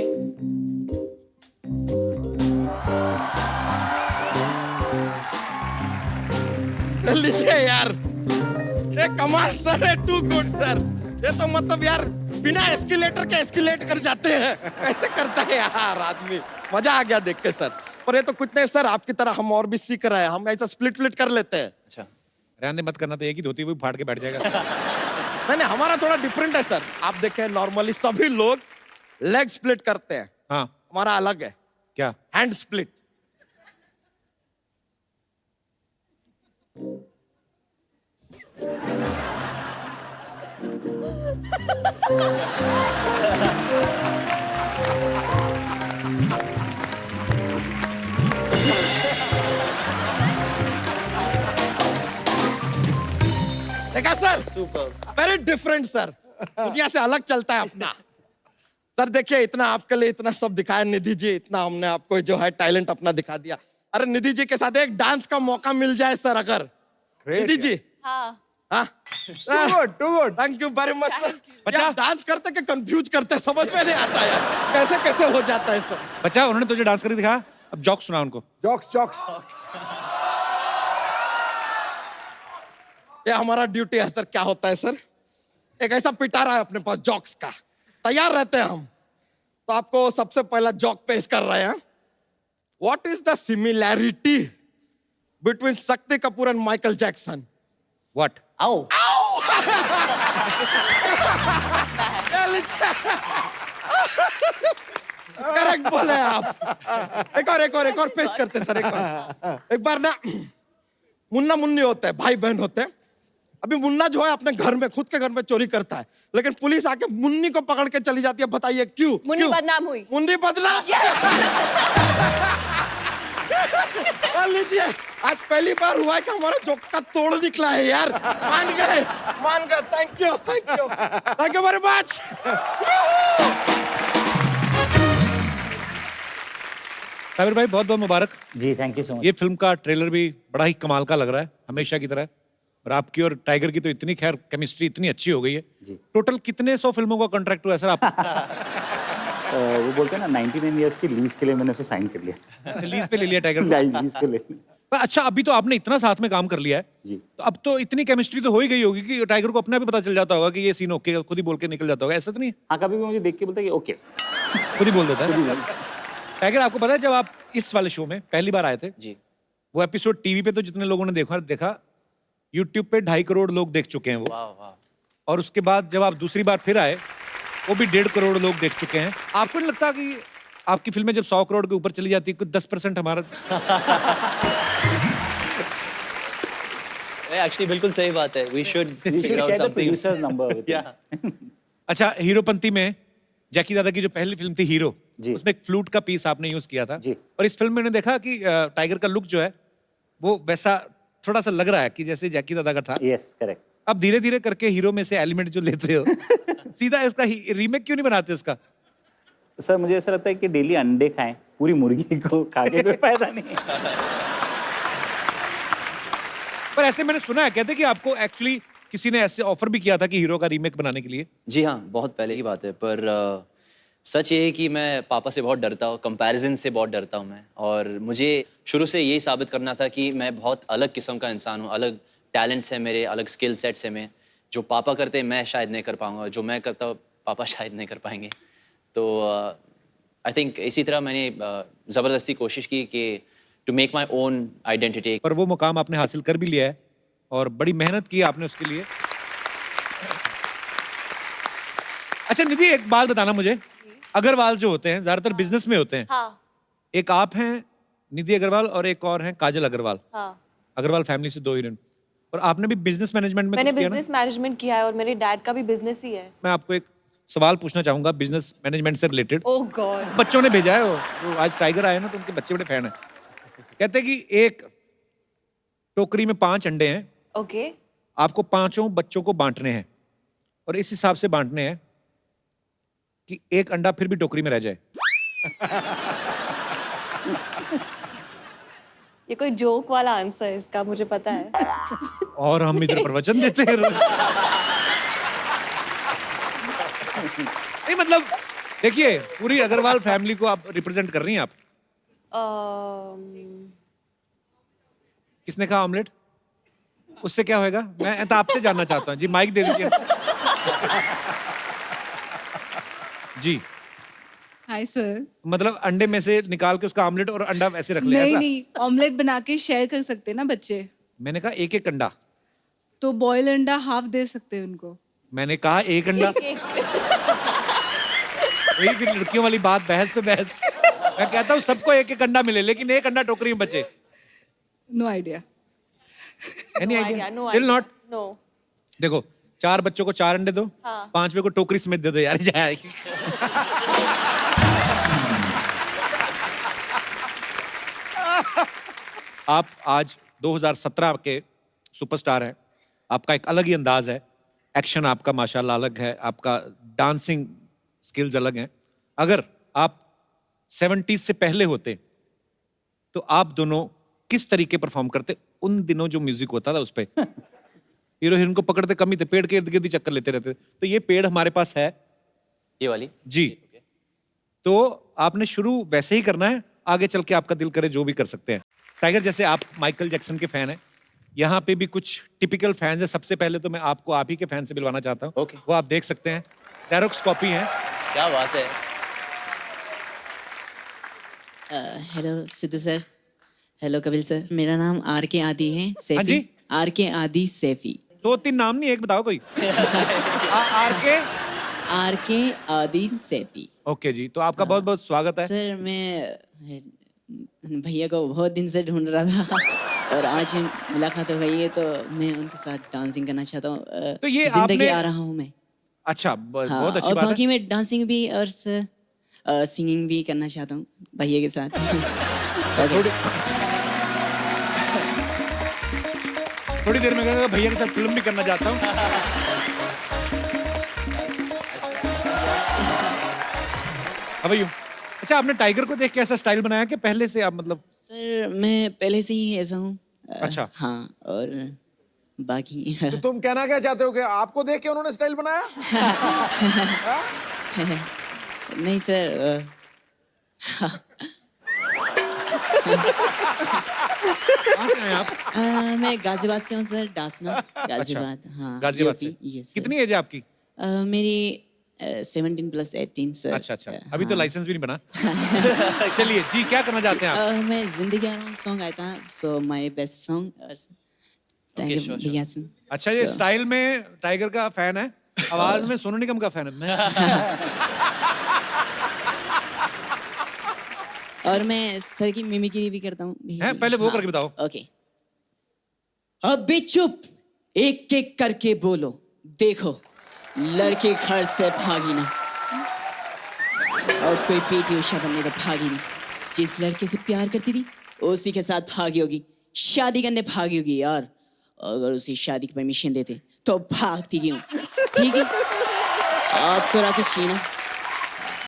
लीजिए यार, ये कमाल सर है, टू गुड सर। ये तो मतलब यार बिना एस्केलेटर के एस्केलेट कर जाते हैं, कैसे करता है यार आदमी। मजा आ गया देख के सर। पर ये तो कुछ नहीं सर, आपकी तरह हम और भी सीख रहे हैं, हम ऐसा स्प्लिट कर लेते हैं। अच्छा, रहने मत करना, तो एक ही धोती हुई फाड़ के बैठ जाएगा। नहीं हमारा थोड़ा डिफरेंट है सर। आप देखें नॉर्मली सभी लोग लेग स्प्लिट करते हैं, हाँ हमारा अलग है, क्या? Hand split. देखा सर, वेरी डिफरेंट सर, दुनिया से अलग चलता है अपना। सर देखिए इतना आपके लिए इतना सब दिखाया निधि जी, इतना हमने आपको जो है टैलेंट अपना दिखा दिया। अरे निधि जी के साथ एक डांस का मौका मिल जाए सर अगर। निधि जी हाँ हाँ, too good, thank you very much sir. बच्चा डांस करते के कंफ्यूज करते, समझ में नहीं आता यार कैसे कैसे हो जाता है सर। बच्चा उन्होंने तुझे डांस करके दिखाया, अब जॉक्स सुना उनको। जॉक्स जॉक्स, ये हमारा ड्यूटी है सर। क्या होता है सर, एक ऐसा पिटारा है अपने पास जॉक्स का, तैयार रहते हैं हम। तो आपको सबसे पहला जॉक पेश कर रहे हैं। What is the similarity between Shakti Kapoor and Michael Jackson? What? आओ। करेक्ट बोले आप। एक और पेश करते सर, एक बार ना मुन्ना मुन्नी होते हैं, भाई बहन होते हैं। अभी मुन्ना जो है अपने घर में, खुद के घर में चोरी करता है, लेकिन पुलिस आके मुन्नी को पकड़ के चली जाती है। बताइए क्यों? मुन्नी बदनाम हुई। मुन्नी बदनाम। लीजिए आज पहली बार हुआ है कि हमारा जोक्स का तोड़ निकला है यार। मान गए। Thank you very much. Sabir भाई बहुत बहुत मुबारक जी, थैंक यू सो मच। ये फिल्म का ट्रेलर भी बड़ा ही कमाल का लग रहा है, हमेशा की तरह। और आपकी और टाइगर की तो इतनी खैर केमिस्ट्री इतनी अच्छी हो गई है। जी। टोटल कितने 100 फिल्मों का कॉन्ट्रैक्ट हुआ है सर आप? वो बोलते हैं ना 99 इयर्स की लीज के लिए मैंने उसे साइन कर लिया। लीज पे ले लिया टाइगर को? लीज के लिए। पर अच्छा अभी तो आपने इतना साथ में काम कर लिया है जी। तो अब तो इतनी केमिस्ट्री तो हो ही गई होगी कि टाइगर को अपने भी पता चल जाता होगा कि ये सीन ओके, खुद ही बोल के निकल जाता होगा, ऐसा तो नहीं? हाँ, कभी भी मुझे देख के बोलता है कि ओके, खुद ही बोल देता है। टाइगर आपको पता है जब आप इस वाले शो में पहली बार आए थे जी। वो एपिसोड टीवी पे तो जितने लोगों ने देखा यूट्यूब पे 2.5 करोड़ लोग देख चुके हैं वो। वाह वाह। और उसके बाद जब आप दूसरी बार फिर आए वो भी 1.5 करोड़ लोग देख चुके हैं। आपको नहीं लगता कि आपकी फिल्में जब 100 करोड़ के ऊपर चली जाती है कुछ 10% हमारा एक्चुअली बिल्कुल सही बात है. We should You should figure out share the something. producer's number with Yeah. him. अच्छा, हीरोपंती में जैकी दादा की जो पहली फिल्म थी हीरो, जी। उसमें एक फ्लूट का पीस आपने यूज किया था. जी। और इस फिल्म में मैंने देखा कि टाइगर का लुक जो है वो वैसा थोड़ा सा लग रहा है कि जैसे जैकी दादा का था. Yes, correct. अब धीरे धीरे करके हीरो में से एलिमेंट जो लेते हो सीधा इसका रीमेक क्यों नहीं बनाते उसका? सर मुझे ऐसा लगता है कि डेली अंडे खाएं, पूरी मुर्गी को खा के कोई फायदा नहीं है. पर ऐसे मैंने सुना है, कहते कि आपको एक्चुअली किसी ने ऐसे ऑफर भी किया था कि हीरो का रीमेक बनाने के लिए. जी हाँ, बहुत पहले की बात है. पर सच ये है कि मैं पापा से बहुत डरता हूँ, कंपैरिजन से बहुत डरता हूँ मैं. और मुझे शुरू से यही साबित करना था कि मैं बहुत अलग किस्म का इंसान हूँ. अलग टैलेंट्स हैं मेरे, अलग स्किल सेट्स हैं मैं. जो पापा करते हैं मैं शायद नहीं कर पाऊंगा, जो मैं करता हूँ पापा शायद नहीं कर पाएंगे. तो आई थिंक इसी तरह मैंने ज़बरदस्ती कोशिश की कि to make my own identity. पर वो मुकाम आपने हासिल कर भी लिया है और बड़ी मेहनत की आपने उसके लिए. अच्छा निधि, एक बात बताना मुझे. अग्रवाल जो होते हैं ज्यादातर बिजनेस में होते हैं. हाँ. एक आप हैं निधि अग्रवाल और एक और हैं काजल अग्रवाल. हाँ. अग्रवाल फैमिली से 2 हीरोइन. और आपने भी बिजनेस मैनेजमेंट में मैंने कुछ किया ना? बिजनेस मैनेजमेंट किया है और मेरे डैड का भी बिजनेस ही है. मैं आपको एक सवाल पूछना चाहूंगा बिजनेस मैनेजमेंट से रिलेटेड. ओह गॉड. बच्चों ने भेजा है वो आज टाइगर आए ना तो उनके बच्चे बड़े फैन हैं. कहते हैं कि एक टोकरी में 5 अंडे हैं, ओके. आपको 5 बच्चों को बांटने हैं और इस हिसाब से बांटने हैं कि एक अंडा फिर भी टोकरी में रह जाए. ये कोई जोक वाला आंसर है इसका, मुझे पता है. और हम इधर प्रवचन देते हैं. नहीं मतलब देखिए, पूरी अग्रवाल फैमिली को आप रिप्रेजेंट कर रही हैं आप. किसने कहा ऑमलेट? उससे क्या होएगा? मैं तो आपसे जानना चाहता हूँ. जी माइक दे दीजिए. जी हाय सर. मतलब अंडे में से निकाल के उसका ऑमलेट और अंडा वैसे रख ले नहीं ऐसा? नहीं, ऑमलेट बना के शेयर कर सकते हैं ना बच्चे. मैंने कहा एक अंडा. तो बॉयल अंडा हाफ दे सकते हैं उनको. मैंने कहा एक अंडा. वही फिर लड़कियों वाली बात, बहस पे बहस. मैं कहता हूँ सबको एक अंडा मिले लेकिन एक अंडा टोकरी में बचे. No idea. Any idea? No still not. No. देखो 4 बच्चों को 4 अंडे दो. हाँ. 5वें को टोकरी समेत दे दो यार. जाएगी. आप आज 2017 के सुपरस्टार हैं. आपका एक अलग ही अंदाज है. एक्शन आपका माशाल्लाह अलग है. आपका डांसिंग स्किल्स अलग हैं. अगर आप 70s से पहले होते तो आप दोनों किस तरीके परफॉर्म करते? उन दिनों जो म्यूजिक होता था उस पे हीरो हीरोइन को पकड़ते कम ही थे, पेड़ के इर्द गिर्द ही चक्कर लेते रहते. तो ये पेड़ हमारे पास है ये वाली. जी. तो आपने शुरू वैसे ही करना है, आगे चल के आपका दिल करे जो भी कर सकते हैं. टाइगर, जैसे आप माइकल जैक्सन के फैन हैं, यहाँ पे भी कुछ टिपिकल फैंस हैं. सबसे पहले तो मैं आपको आप ही के फैन से मिलवाना चाहता हूँ. Okay. वो आप देख सकते हैं, जेरोक्स कॉपी हैं. क्या बात है. Hello Sidhu sir. Hello Kapil sir. मेरा नाम आर के आदि है. हाँ सैफी. जी? आर के आदि सैफी. 2-3 नाम नहीं, एक बताओ कोई. आर के आदि सैफी. ओके जी, तो आपका बहुत बहुत स्वागत है. सर मैं भैया को बहुत दिन से ढूंढ रहा था और आज मुलाकात हो गई है तो मैं उनके साथ डांसिंग करना चाहता हूँ. तो ये जिंदगी आपने- आ रहा हूँ मैं. अच्छा, हाँ, बहुत अच्छी और बात बाकी है. मैं डांसिंग भी और सिंगिंग भी करना चाहता हूँ भैया के साथ. थोड़ी देर में कहूँगा भैया के साथ फिल्म भी करना चाहता हूँ. How are you? अच्छा, आपने टाइगर को देख के ऐसा स्टाइल बनाया कि पहले से आप मतलब? सर मैं पहले से ही ऐसा हूँ. अच्छा. हाँ, और बाकी तो तुम कहना क्या चाहते हो कि आपको देख के उन्होंने स्टाइल बनाया? नहीं सर. कहाँ से हैं आप? मैं गाजियाबाद से हूँ सर. डासना गाजियाबाद. हाँ, गाजियाबाद से. यस. कितनी एज है आपकी? मेरी 17 + 18 सर. अच्छा अच्छा, अभी तो लाइसेंस भी नहीं बना. चलिए जी, क्या करना चाहते हैं आप? मैं जिंदगी आ रहा हूँ सॉन्ग आया था. So my best song. Tiger sure, भैया से. अच्छा, ये स्टाइल में टाइगर का फैन है, आवाज में सोनू निगम का फैन है. और मैं सर की मिमिक्री भी करता हूँ. हैं? पहले वो करके बताओ. ओके. अब भी चुप, एक एक करके बोलो। देखो, लड़के घर से भागी ना, और कोई पीटी उषा बनने तो भागी नहीं। जिस लड़के से प्यार करती थी उसी के साथ भागी होगी, शादी करने भागी होगी यार। अगर उसी शादी की परमिशन देते तो भागती क्यों? ठीक है, आपको राकेश जी ना